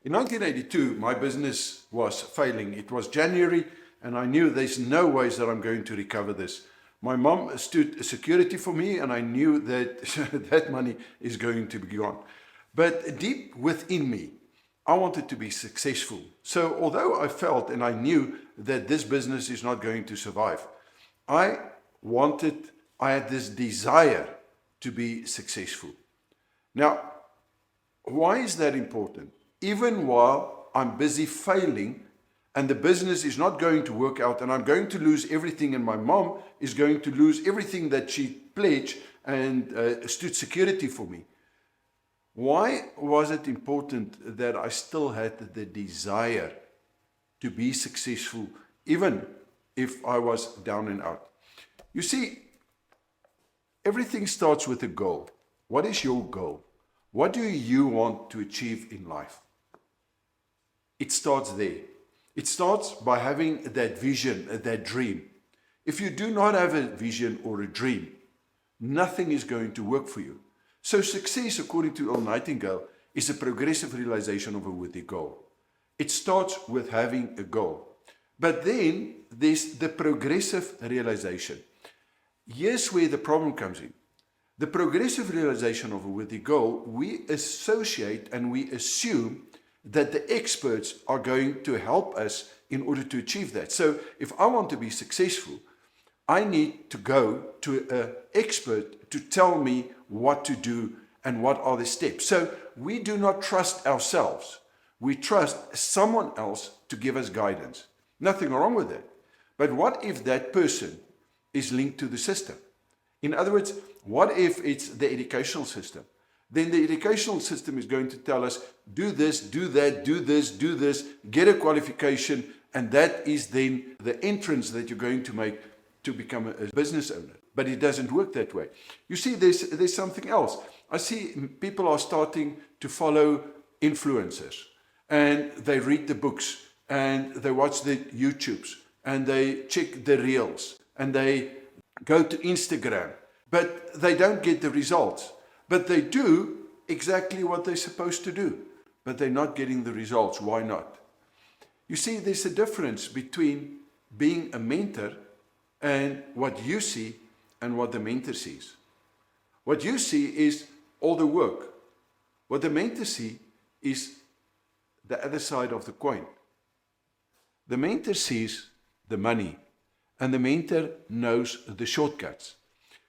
In 1982, my business was failing. It was January, and I knew there's no ways that I'm going to recover this. My mom stood security for me, and I knew that that money is going to be gone. But deep within me, I wanted to be successful. So although I felt and I knew that this business is not going to survive, I had this desire to be successful. Now, why is that important? Even while I'm busy failing and the business is not going to work out and I'm going to lose everything and my mom is going to lose everything that she pledged and stood security for me. Why was it important that I still had the desire to be successful even if I was down and out? You see, everything starts with a goal. What is your goal? What do you want to achieve in life? It starts there. It starts by having that vision, that dream. If you do not have a vision or a dream, nothing is going to work for you. So success, according to Earl Nightingale, is a progressive realization of a worthy goal. It starts with having a goal. But then there's the progressive realization. Here's where the problem comes in. The progressive realization of a worthy goal, we associate and we assume that the experts are going to help us in order to achieve that. So if I want to be successful, I need to go to an expert to tell me what to do and what are the steps. So we do not trust ourselves. We trust someone else to give us guidance. Nothing wrong with that. But what if that person is linked to the system? In other words, what if it's the educational system? Then the educational system is going to tell us, do this, do that, do this, do this, get a qualification, and that is then the entrance that you're going to make to become a business owner. But it doesn't work that way. You see, there's something else. I see people are starting to follow influencers, and they read the books, and they watch the YouTubes, and they check the reels, and they go to Instagram, but they don't get the results. But they do exactly what they're supposed to do, but they're not getting the results. Why not? You see, there's a difference between being a mentor and what you see and what the mentor sees. What you see is all the work. What the mentor sees is the other side of the coin. The mentor sees the money, and the mentor knows the shortcuts.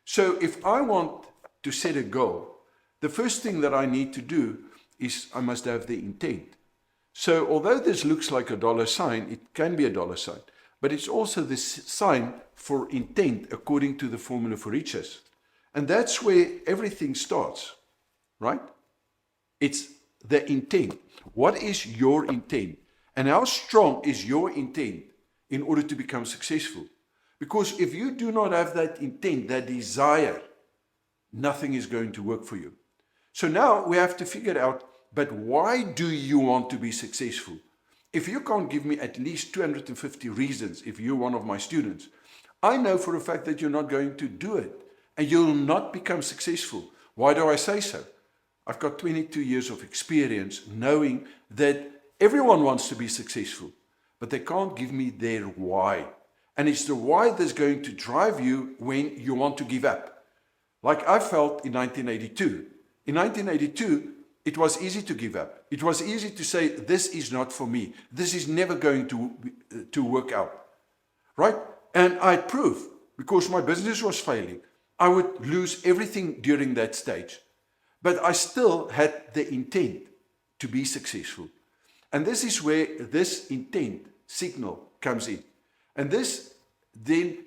So if I want to set a goal, the first thing that I need to do is I must have the intent. So although this looks like a dollar sign, it can be a dollar sign, but it's also the sign for intent according to the formula for riches. And that's where everything starts, right? It's the intent. What is your intent? And how strong is your intent in order to become successful? Because if you do not have that intent, that desire, nothing is going to work for you. So now we have to figure out, but why do you want to be successful? If you can't give me at least 250 reasons, if you're one of my students, I know for a fact that you're not going to do it and you'll not become successful. Why do I say so? I've got 22 years of experience knowing that everyone wants to be successful, but they can't give me their why. And it's the why that's going to drive you when you want to give up. Like I felt in 1982. In 1982, it was easy to give up. It was easy to say, this is not for me. This is never going to work out. Right? And I proved, because my business was failing, I would lose everything during that stage. But I still had the intent to be successful. And this is where this intent signal comes in. And this then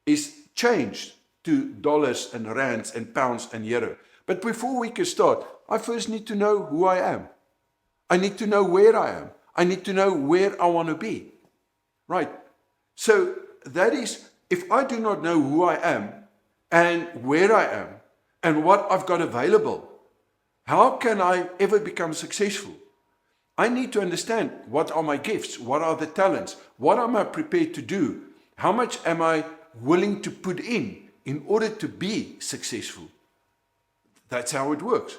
is changed to dollars and rands and pounds and euro. But before we can start, I first need to know who I am. I need to know where I am. I need to know where I want to be. Right? So that is, if I do not know who I am and where I am and what I've got available, how can I ever become successful? I need to understand what are my gifts, what are the talents, what am I prepared to do, how much am I willing to put in order to be successful. That's how it works.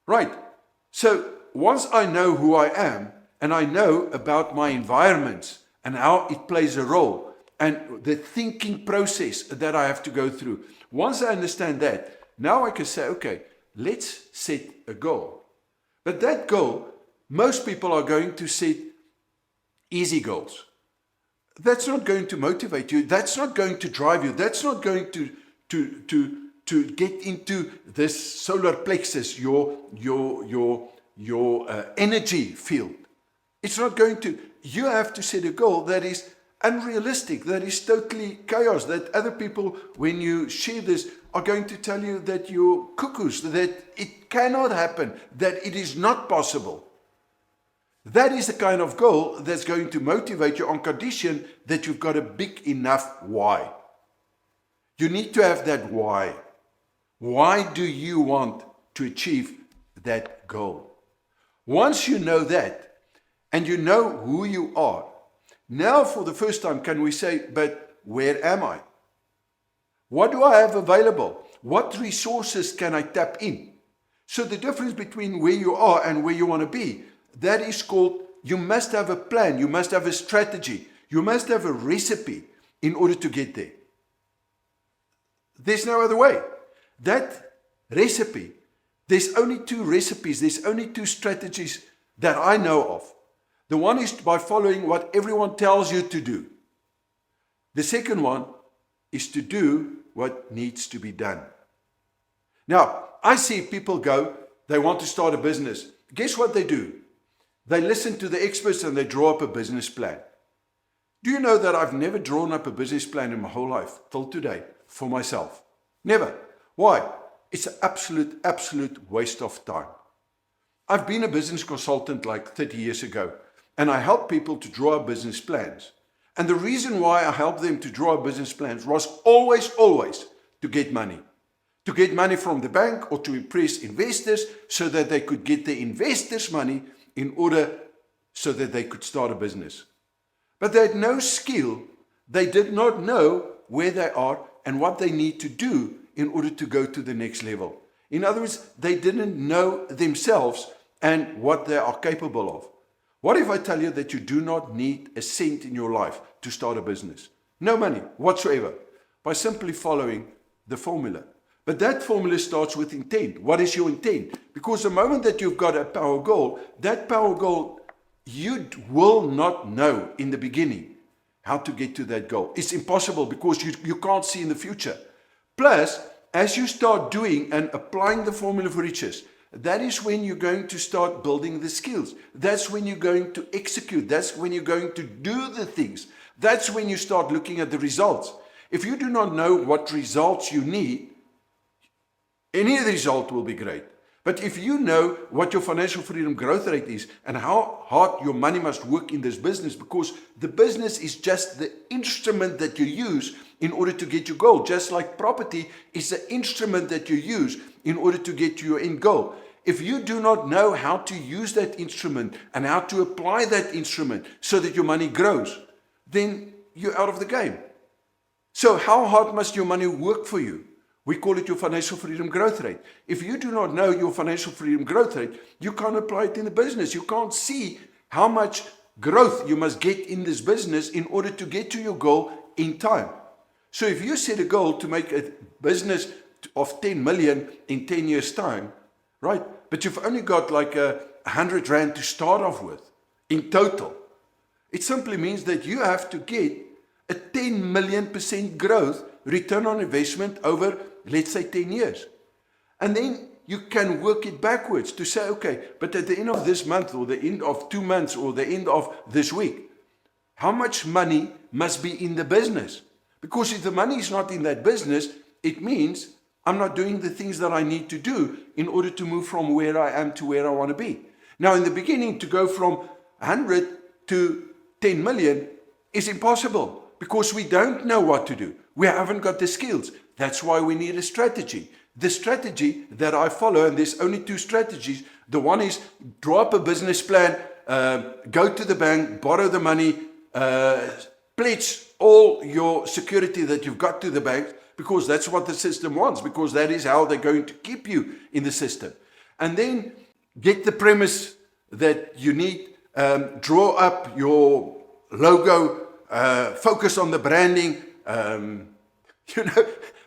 Right. So once I know who I am and I know about my environments and how it plays a role and the thinking process that I have to go through, once I understand that, now I can say, okay, let's set a goal. But that goal, most people are going to set easy goals. That's not going to motivate you. That's not going to drive you. That's not going to get into this solar plexus, your energy field. It's not going to. You have to set a goal that is unrealistic, that is totally chaos, that other people, when you share this, are going to tell you that you're cuckoos, that it cannot happen, that it is not possible. That is the kind of goal that's going to motivate you on condition that you've got a big enough why. You need to have that why. Why do you want to achieve that goal? Once you know that, and you know who you are, now for the first time can we say, but where am I? What do I have available? What resources can I tap in? So the difference between where you are and where you want to be, that is called, you must have a plan, you must have a strategy, you must have a recipe in order to get there. There's no other way. That recipe, there's only two recipes, there's only two strategies that I know of. The one is by following what everyone tells you to do. The second one is to do what needs to be done. Now, I see people go, they want to start a business. Guess what they do? They listen to the experts and they draw up a business plan. Do you know that I've never drawn up a business plan in my whole life till today for myself? Never. Why? It's an absolute waste of time. I've been a business consultant like 30 years ago, and I help people to draw up business plans. And the reason why I help them to draw up business plans was always to get money. To get money from the bank or to impress investors so that they could get the investors' money in order so that they could start a business. But they had no skill. They did not know where they are and what they need to do in order to go to the next level. In other words, they didn't know themselves and what they are capable of. What if I tell you that you do not need a cent in your life to start a business? No money whatsoever, by simply following the formula. But that formula starts with intent. What is your intent? Because the moment that you've got a power goal, that power goal, you will not know in the beginning how to get to that goal. It's impossible because you can't see in the future. Plus, as you start doing and applying the formula for riches, that is when you're going to start building the skills. That's when you're going to execute. That's when you're going to do the things. That's when you start looking at the results. If you do not know what results you need, any result will be great. But if you know what your financial freedom growth rate is and how hard your money must work in this business, because the business is just the instrument that you use in order to get your goal, just like property is the instrument that you use in order to get to your end goal. If you do not know how to use that instrument and how to apply that instrument so that your money grows, then you're out of the game. So how hard must your money work for you? We call it your financial freedom growth rate. If you do not know your financial freedom growth rate, you can't apply it in the business. You can't see how much growth you must get in this business in order to get to your goal in time. So if you set a goal to make a business of 10 million in 10 years' time, right? But you've only got like 100 Rand to start off with in total. It simply means that you have to get a 10 million% growth return on investment over, let's say, 10 years. And then you can work it backwards to say, okay, but at the end of this month or the end of 2 months or the end of this week, how much money must be in the business? Because if the money is not in that business, it means I'm not doing the things that I need to do in order to move from where I am to where I want to be. Now, in the beginning, to go from 100 to 10 million is impossible because we don't know what to do. We haven't got the skills. That's why we need a strategy. The strategy that I follow, and there's only two strategies. The one is draw up a business plan, go to the bank, borrow the money, pledge all your security that you've got to the bank, because that's what the system wants, because that is how they're going to keep you in the system. And then get the premise that you need, draw up your logo, focus on the branding,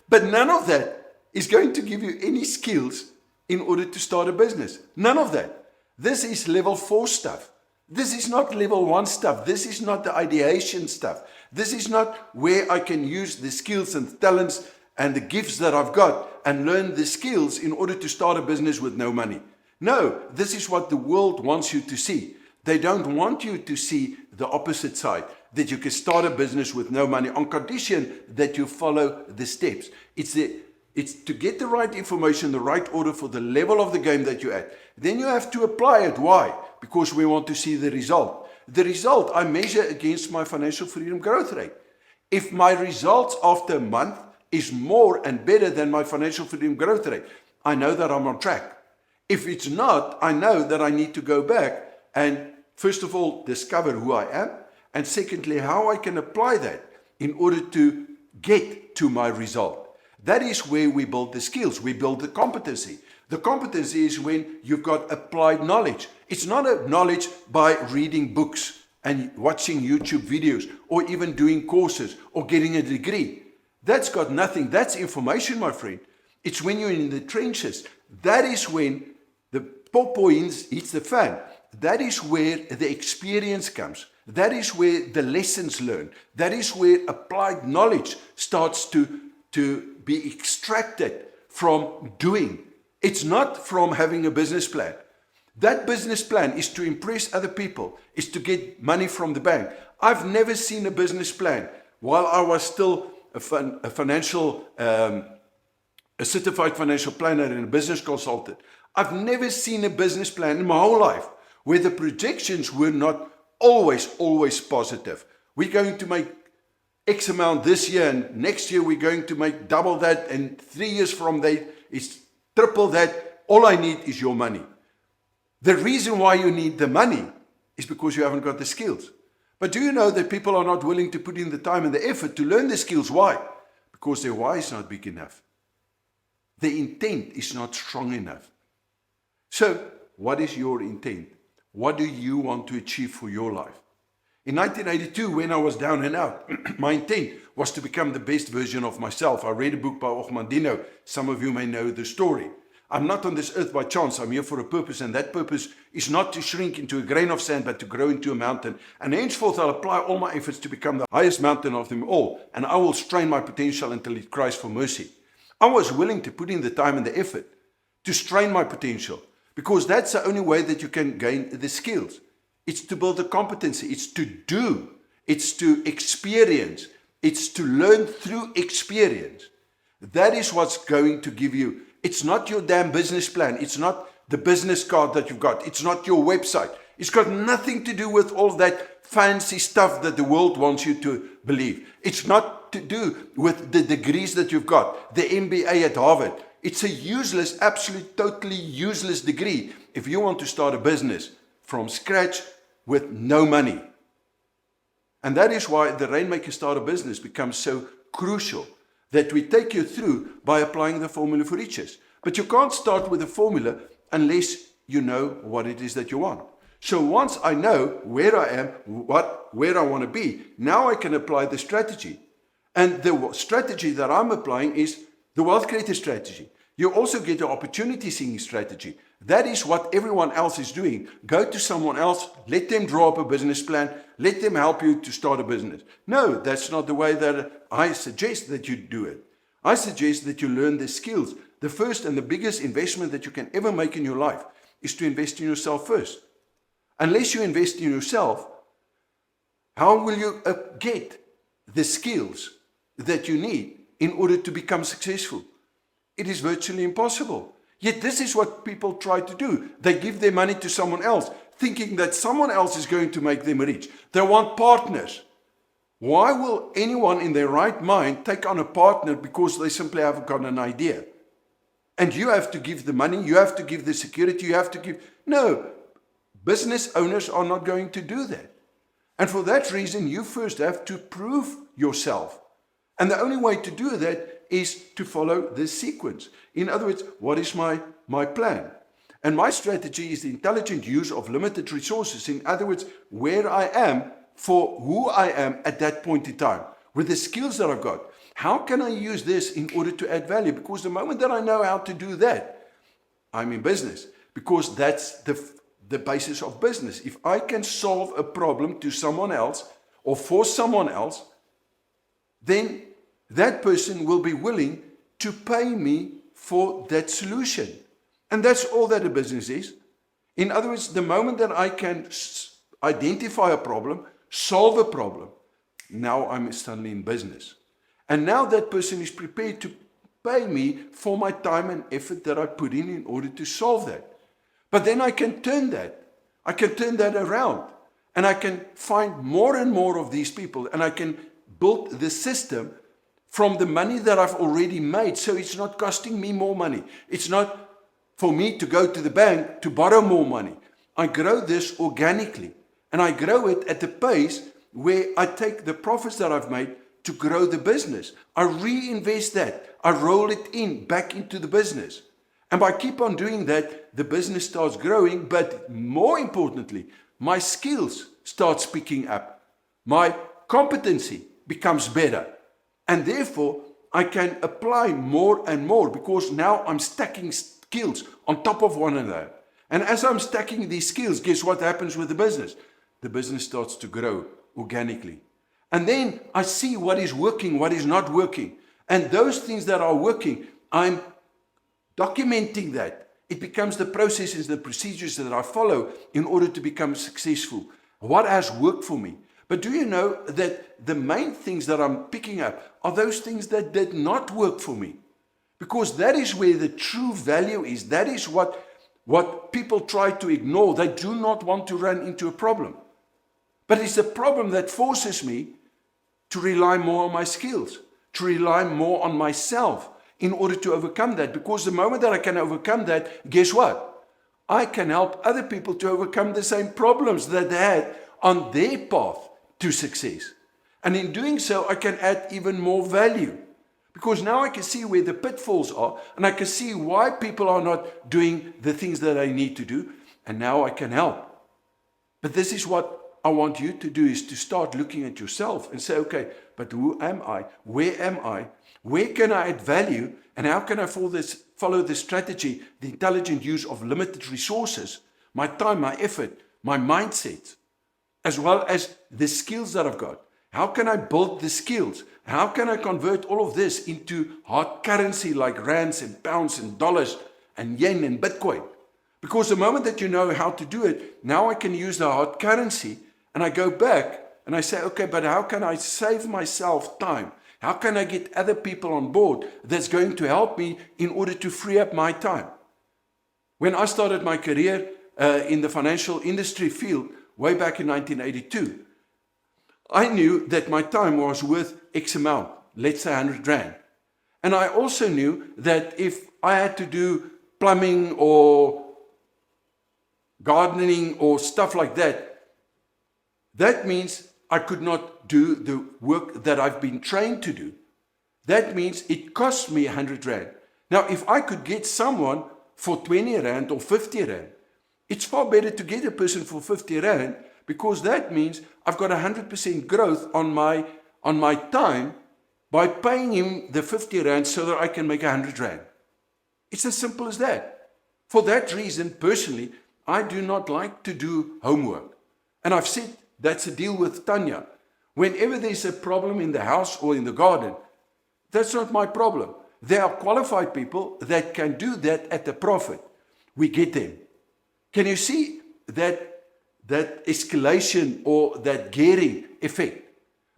but none of that is going to give you any skills in order to start a business. None of that. This is level 4 stuff. This is not level 1 stuff. This is not the ideation stuff. This is not where I can use the skills and talents and the gifts that I've got and learn the skills in order to start a business with no money. No, this is what the world wants you to see. They don't want you to see the opposite side, that you can start a business with no money on condition that you follow the steps. It's to get the right information, the right order for the level of the game that you're at. Then you have to apply it. Why? Because we want to see the result. The result I measure against my financial freedom growth rate. If my results after a month is more and better than my financial freedom growth rate, I know that I'm on track. If it's not, I know that I need to go back and first of all discover who I am, and secondly how I can apply that in order to get to my result. That is where we build the skills, we build the competency. The competency is when you've got applied knowledge. It's not a knowledge by reading books and watching YouTube videos or even doing courses or getting a degree. That's got nothing. That's information, my friend. It's when you're in the trenches. That is when the points hits the fan. That is where the experience comes. That is where the lessons learned. That is where applied knowledge starts to be extracted from doing. It's not from having a business plan. That business plan is to impress other people, is to get money from the bank. I've never seen a business plan while I was still a certified financial planner and a business consultant. I've never seen a business plan in my whole life where the projections were not always positive. We're going to make X amount this year, and next year we're going to make double that, and 3 years from that is triple that. All I need is your money. The reason why you need the money is because you haven't got the skills. But do you know that people are not willing to put in the time and the effort to learn the skills? Why? Because their why is not big enough. The intent is not strong enough. So, what is your intent? What do you want to achieve for your life? In 1982, when I was down and out, my intent was to become the best version of myself. I read a book by Ogmandino. Some of you may know the story. I'm not on this earth by chance. I'm here for a purpose, and that purpose is not to shrink into a grain of sand, but to grow into a mountain. And henceforth, I'll apply all my efforts to become the highest mountain of them all, and I will strain my potential until it cries for mercy. I was willing to put in the time and the effort to strain my potential, because that's the only way that you can gain the skills. It's to build a competency. It's to do. It's to experience. It's to learn through experience. That is what's going to give you. It's not your damn business plan. It's not the business card that you've got. It's not your website. It's got nothing to do with all that fancy stuff that the world wants you to believe. It's not to do with the degrees that you've got, the MBA at Harvard. It's a useless, absolute, totally useless degree if you want to start a business from scratch with no money. And that is why the Rainmaker Starter business becomes so crucial, that we take you through by applying the formula for riches. But you can't start with a formula unless you know what it is that you want. So once I know where I am, where I want to be, now I can apply the strategy. And the strategy that I'm applying is the wealth creator strategy. You also get the opportunity seeking strategy. That is what everyone else is doing. Go to someone else, let them draw up a business plan, let them help you to start a business. No, that's not the way that I suggest that you do it. I suggest that you learn the skills. The first and the biggest investment that you can ever make in your life is to invest in yourself first. Unless you invest in yourself, how will you get the skills that you need in order to become successful? It is virtually impossible. Yet this is what people try to do. They give their money to someone else, thinking that someone else is going to make them rich. They want partners. Why will anyone in their right mind take on a partner because they simply haven't got an idea? And you have to give the money, you have to give the security, you have to give... No, business owners are not going to do that. And for that reason, you first have to prove yourself. And the only way to do that is to follow this sequence. In other words, what is my plan? And my strategy is the intelligent use of limited resources. In other words, where I am for who I am at that point in time, with the skills that I've got. How can I use this in order to add value? Because the moment that I know how to do that, I'm in business. Because that's the basis of business. If I can solve a problem to someone else or for someone else, then that person will be willing to pay me for that solution. And that's all that a business is. In other words, the moment that I can identify a problem, solve a problem, now I'm suddenly in business. And now that person is prepared to pay me for my time and effort that I put in order to solve that. But then I can turn that. I can turn that around. And I can find more and more of these people. And I can build the system from the money that I've already made. So it's not costing me more money. It's not for me to go to the bank to borrow more money. I grow this organically. And I grow it at the pace where I take the profits that I've made to grow the business. I reinvest that. I roll it back into the business. And by keep on doing that, the business starts growing, but more importantly, my skills starts picking up. My competency becomes better. And therefore, I can apply more and more because now I'm stacking skills on top of one another. And as I'm stacking these skills, guess what happens with the business? The business starts to grow organically. And then I see what is working, what is not working. And those things that are working, I'm documenting that. It becomes the processes, the procedures that I follow in order to become successful. What has worked for me? But do you know that the main things that I'm picking up are those things that did not work for me? Because that is where the true value is. That is what people try to ignore. They do not want to run into a problem. But it's a problem that forces me to rely more on my skills, to rely more on myself in order to overcome that. Because the moment that I can overcome that, guess what? I can help other people to overcome the same problems that they had on their path to success. And in doing so, I can add even more value. Because now I can see where the pitfalls are, and I can see why people are not doing the things that I need to do, and now I can help. But this is what I want you to do, is to start looking at yourself and say, okay, but who am I? Where am I? Where can I add value? And how can I follow this strategy, the intelligent use of limited resources, my time, my effort, my mindset, as well as the skills that I've got? How can I build the skills? How can I convert all of this into hard currency like rands and pounds and dollars and yen and Bitcoin? Because the moment that you know how to do it, now I can use the hard currency. And I go back and I say, okay, but how can I save myself time? How can I get other people on board that's going to help me in order to free up my time? When I started my career in the financial industry field way back in 1982, I knew that my time was worth X amount, let's say 100 rand. And I also knew that if I had to do plumbing or gardening or stuff like that, that means I could not do the work that I've been trained to do. That means it cost me 100 rand. Now, if I could get someone for 20 rand or 50 rand, it's far better to get a person for 50 rand, because that means I've got 100% growth on my time by paying him the 50 rand so that I can make 100 rand. It's as simple as that. For that reason, personally, I do not like to do homework. And I've said that's a deal with Tanya. Whenever there's a problem in the house or in the garden, that's not my problem. There are qualified people that can do that at a profit. We get them. Can you see that escalation or that gearing effect?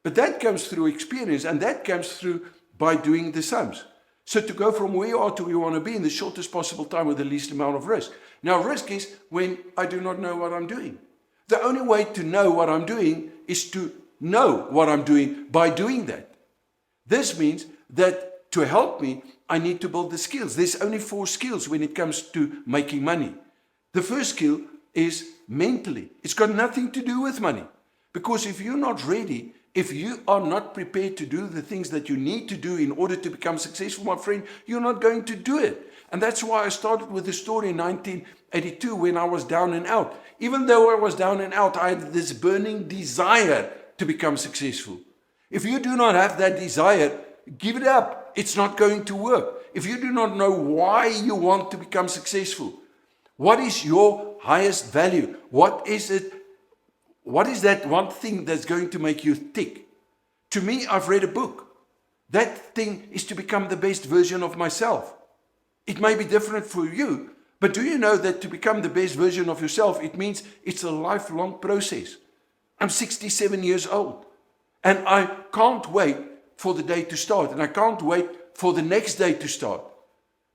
But that comes through experience, and that comes through by doing the sums. So to go from where you are to where you want to be in the shortest possible time with the least amount of risk. Now, risk is when I do not know what I'm doing. The only way to know what I'm doing is to know what I'm doing by doing that. This means that to help me, I need to build the skills. There's only 4 skills when it comes to making money. The first skill is mentally. It's got nothing to do with money. Because if you're not ready If you are not prepared to do the things that you need to do in order to become successful, my friend, you're not going to do it. And that's why I started with the story in 1982 when I was down and out. Even though I was down and out, I had this burning desire to become successful. If you do not have that desire, give it up. It's not going to work. If you do not know why you want to become successful, what is your highest value? What is it? What is that one thing that's going to make you tick? To me, I've read a book. That thing is to become the best version of myself. It may be different for you, but do you know that to become the best version of yourself, it means it's a lifelong process. I'm 67 years old, and I can't wait for the day to start, and I can't wait for the next day to start,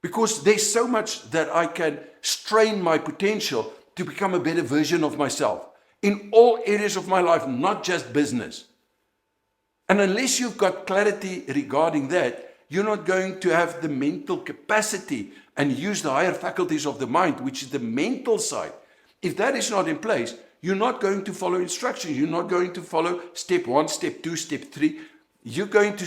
because there's so much that I can strain my potential to become a better version of myself in all areas of my life, not just business. And unless you've got clarity regarding that, you're not going to have the mental capacity and use the higher faculties of the mind, which is the mental side. If that is not in place, you're not going to follow instructions. You're not going to follow step 1, step 2, step 3. You're going to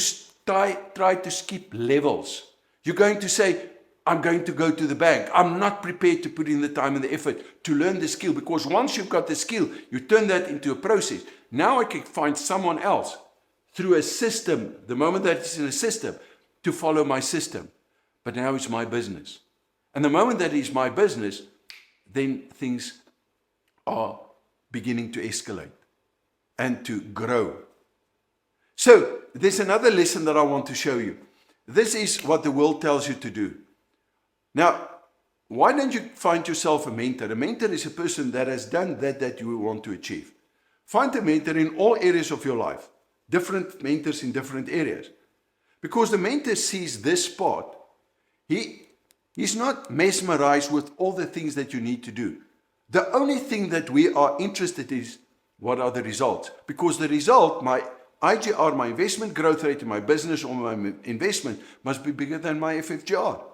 try to skip levels. You're going to say, I'm going to go to the bank. I'm not prepared to put in the time and the effort to learn the skill, because once you've got the skill, you turn that into a process. Now I can find someone else through a system, the moment that it's in a system, to follow my system. But now it's my business. And the moment that it's my business, then things are beginning to escalate and to grow. So there's another lesson that I want to show you. This is what the world tells you to do. Now, why don't you find yourself a mentor? A mentor is a person that has done that you want to achieve. Find a mentor in all areas of your life. Different mentors in different areas. Because the mentor sees this part. He's not mesmerized with all the things that you need to do. The only thing that we are interested in is what are the results. Because the result, my IGR, my investment growth rate in my business or my investment, must be bigger than my FFGR.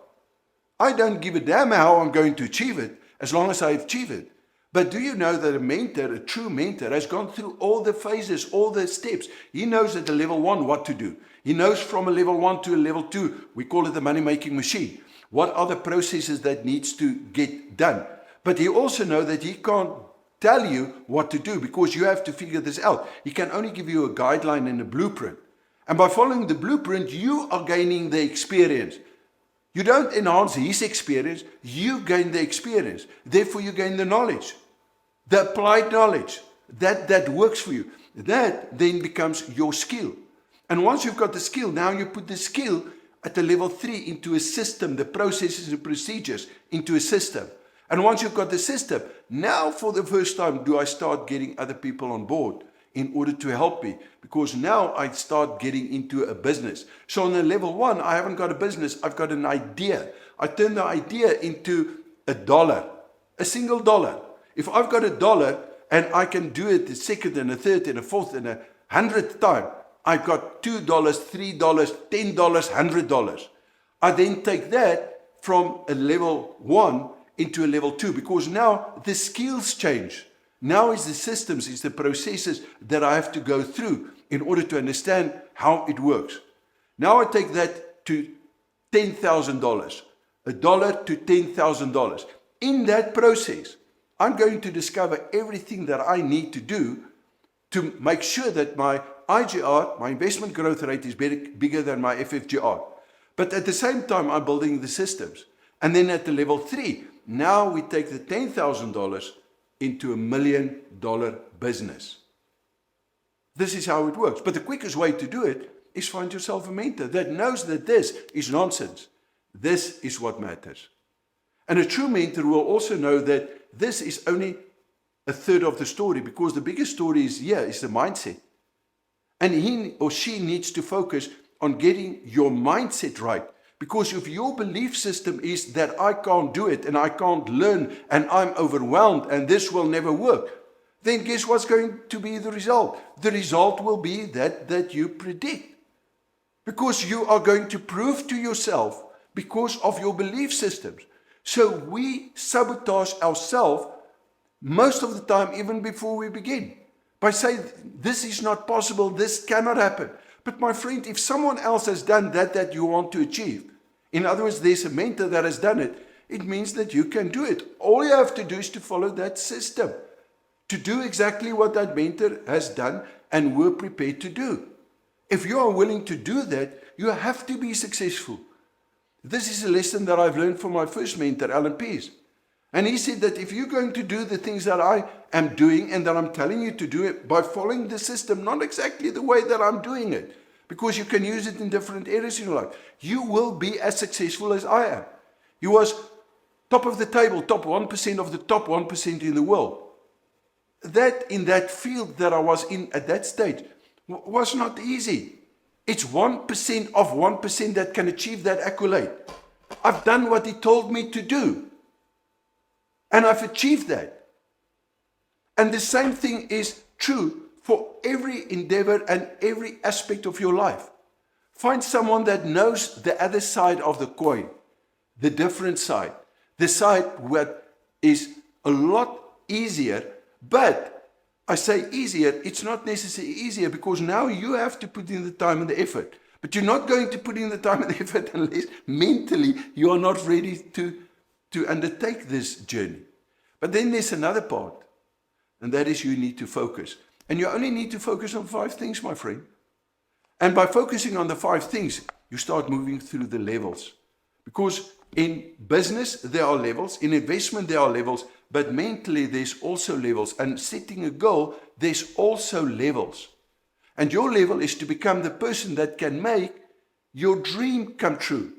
I don't give a damn how I'm going to achieve it, as long as I achieve it. But do you know that a mentor, a true mentor, has gone through all the phases, all the steps. He knows at the level 1 what to do. He knows from a level 1 to a level 2, we call it the money-making machine. What are the processes that needs to get done? But he also knows that he can't tell you what to do, because you have to figure this out. He can only give you a guideline and a blueprint. And by following the blueprint, you are gaining the experience. You don't enhance his experience, you gain the experience. Therefore, you gain the knowledge, the applied knowledge that works for you. That then becomes your skill. And once you've got the skill, now you put the skill at the level 3 into a system, the processes and procedures into a system. And once you've got the system, now for the first time do I start getting other people on board in order to help me, because now I start getting into a business. So on the level 1, I haven't got a business, I've got an idea. I turn the idea into $1, a single dollar. If I've got $1 and I can do it the second and a third and a fourth and 100th time, I've got $2, $3, $10, $100. I then take that from a level 1 into a level 2, because now the skills change. Now it's the systems, it's the processes that I have to go through in order to understand how it works. Now I take that to $10,000, $1 to $10,000. In that process, I'm going to discover everything that I need to do to make sure that my IGR, my investment growth rate, is bigger than my FFGR. But at the same time, I'm building the systems. And then at the level 3, now we take the $10,000 into $1 million business. This is how it works. But the quickest way to do it is find yourself a mentor that knows that this is nonsense. This is what matters. And a true mentor will also know that this is only a third of the story, because the biggest story is the mindset. And he or she needs to focus on getting your mindset right. Because if your belief system is that I can't do it and I can't learn and I'm overwhelmed and this will never work, then guess what's going to be the result? The result will be that you predict. Because you are going to prove to yourself because of your belief systems. So we sabotage ourselves most of the time even before we begin. by saying, this is not possible, this cannot happen. But my friend, if someone else has done that you want to achieve, in other words, there's a mentor that has done it, it means that you can do it. All you have to do is to follow that system, to do exactly what that mentor has done and were prepared to do. If you are willing to do that, you have to be successful. This is a lesson that I've learned from my first mentor, Alan Pease. And he said that if you're going to do the things that I am doing and that I'm telling you to do it by following the system, not exactly the way that I'm doing it, because you can use it in different areas in your life, you will be as successful as I am. He was top of the table, top 1% of the top 1% in the world. That in that field that I was in at that stage was not easy. It's 1% of 1% that can achieve that accolade. I've done what he told me to do. And I've achieved that. And the same thing is true for every endeavor and every aspect of your life. Find someone that knows the other side of the coin, the different side, the side that is a lot easier, but I say easier, it's not necessarily easier because now you have to put in the time and the effort. But you're not going to put in the time and the effort unless mentally you are not ready to undertake this journey. But then there's another part, and that is you need to focus. And you only need to focus on 5 things, my friend. And by focusing on the 5 things, you start moving through the levels. Because in business, there are levels. In investment, there are levels. But mentally, there's also levels. And setting a goal, there's also levels. And your level is to become the person that can make your dream come true.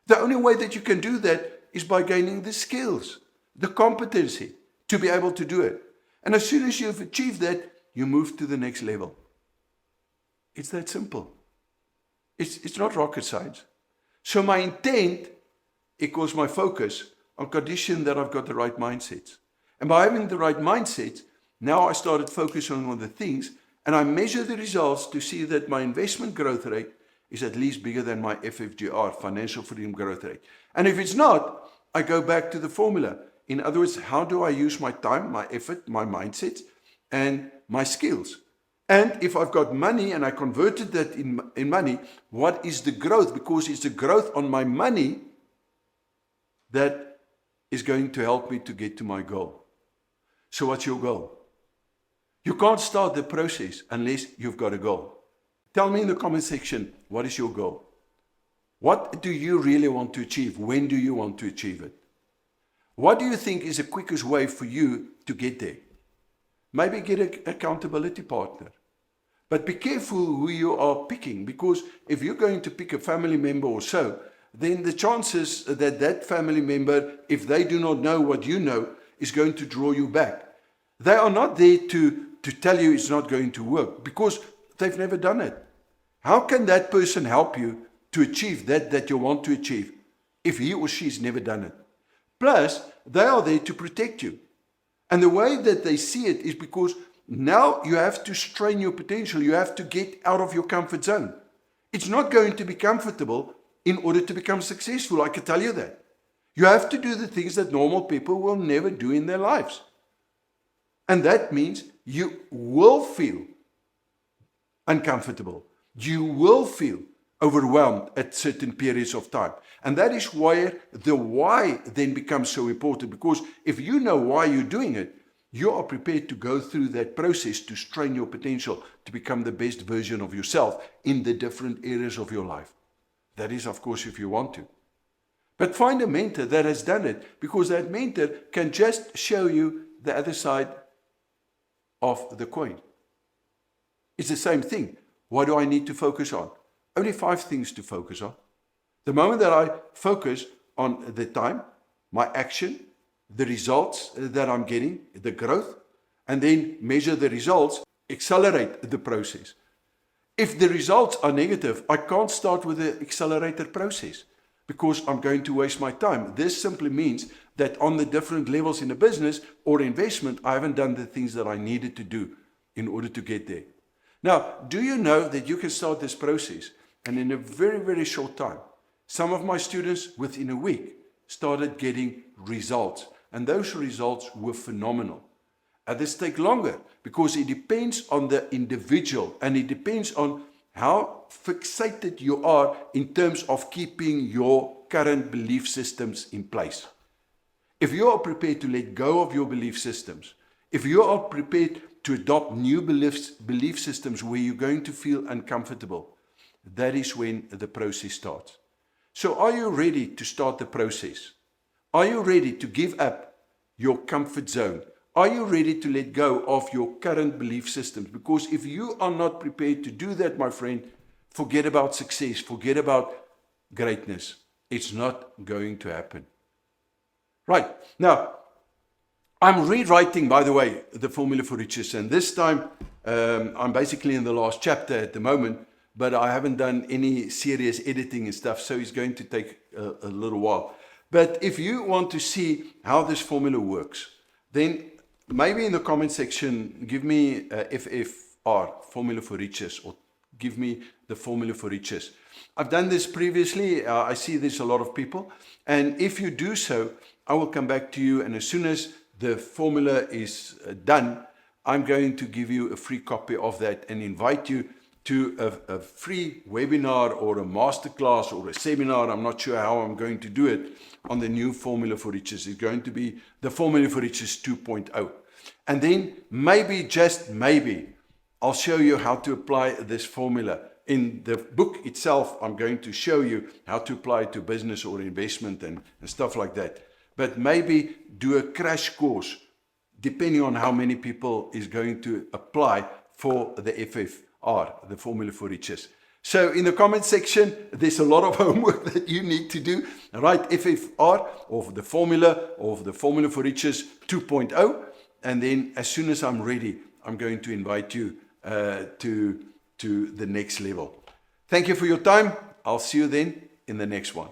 The only way that you can do that is by gaining the skills, the competency to be able to do it. And as soon as you've achieved that, you move to the next level. It's that simple. It's not rocket science. So my intent equals my focus on condition that I've got the right mindsets. And by having the right mindsets, now I started focusing on the things and I measure the results to see that my investment growth rate is at least bigger than my FFGR, financial freedom growth rate. And if it's not, I go back to the formula. In other words, how do I use my time, my effort, my mindsets, and my skills? And if I've got money and I converted that in money, what is the growth? Because it's the growth on my money that is going to help me to get to my goal. So what's your goal? You can't start the process unless you've got a goal. Tell me in the comment section, what is your goal? What do you really want to achieve? When do you want to achieve it? What do you think is the quickest way for you to get there? Maybe get an accountability partner. But be careful who you are picking, because if you're going to pick a family member or so, then the chances that that family member, if they do not know what you know, is going to draw you back. They are not there to tell you it's not going to work, because they've never done it. How can that person help you to achieve that you want to achieve if he or she's never done it? Plus, they are there to protect you. And the way that they see it is because now you have to strain your potential. You have to get out of your comfort zone. It's not going to be comfortable in order to become successful, I can tell you that. You have to do the things that normal people will never do in their lives. And that means you will feel uncomfortable. You will feel overwhelmed at certain periods of time. And that is why the why then becomes so important, because if you know why you're doing it, you are prepared to go through that process to strain your potential to become the best version of yourself in the different areas of your life. That is, of course, if you want to. But find a mentor that has done it, because that mentor can just show you the other side of the coin. It's the same thing. What do I need to focus on? Only 5 things to focus on. The moment that I focus on the time, my action, the results that I'm getting, the growth, and then measure the results, accelerate the process. If the results are negative, I can't start with the accelerated process because I'm going to waste my time. This simply means that on the different levels in a business or investment, I haven't done the things that I needed to do in order to get there. Now, do you know that you can start this process and in a very, very short time, some of my students within a week started getting results, and those results were phenomenal. Others take longer because it depends on the individual, and it depends on how fixated you are in terms of keeping your current belief systems in place. If you are prepared to let go of your belief systems, if you are prepared to adopt new belief systems where you're going to feel uncomfortable, that is when the process starts. So are you ready to start the process? Are you ready to give up your comfort zone? Are you ready to let go of your current belief systems? Because if you are not prepared to do that, my friend, forget about success, forget about greatness. It's not going to happen. Right. Now, I'm rewriting, by the way, the Formula for Riches. And this time, I'm basically in the last chapter at the moment, but I haven't done any serious editing and stuff, so it's going to take a little while. But if you want to see how this formula works, then maybe in the comment section, give me FFR, Formula for Riches, or give me the Formula for Riches. I've done this previously. I see there's a lot of people. And if you do so, I will come back to you. And as soon as the formula is done, I'm going to give you a free copy of that and invite you to a free webinar or a masterclass or a seminar. I'm not sure how I'm going to do it on the new Formula for Riches. It's going to be the Formula for Riches 2.0. And then maybe, just maybe, I'll show you how to apply this formula. In the book itself, I'm going to show you how to apply it to business or investment and stuff like that. But maybe do a crash course, depending on how many people is going to apply for the FFR, the Formula for Riches. So in the comment section, there's a lot of homework that you need to do. Write FFR, or the Formula for Riches 2.0. And then as soon as I'm ready, I'm going to invite you to the next level. Thank you for your time. I'll see you then in the next one.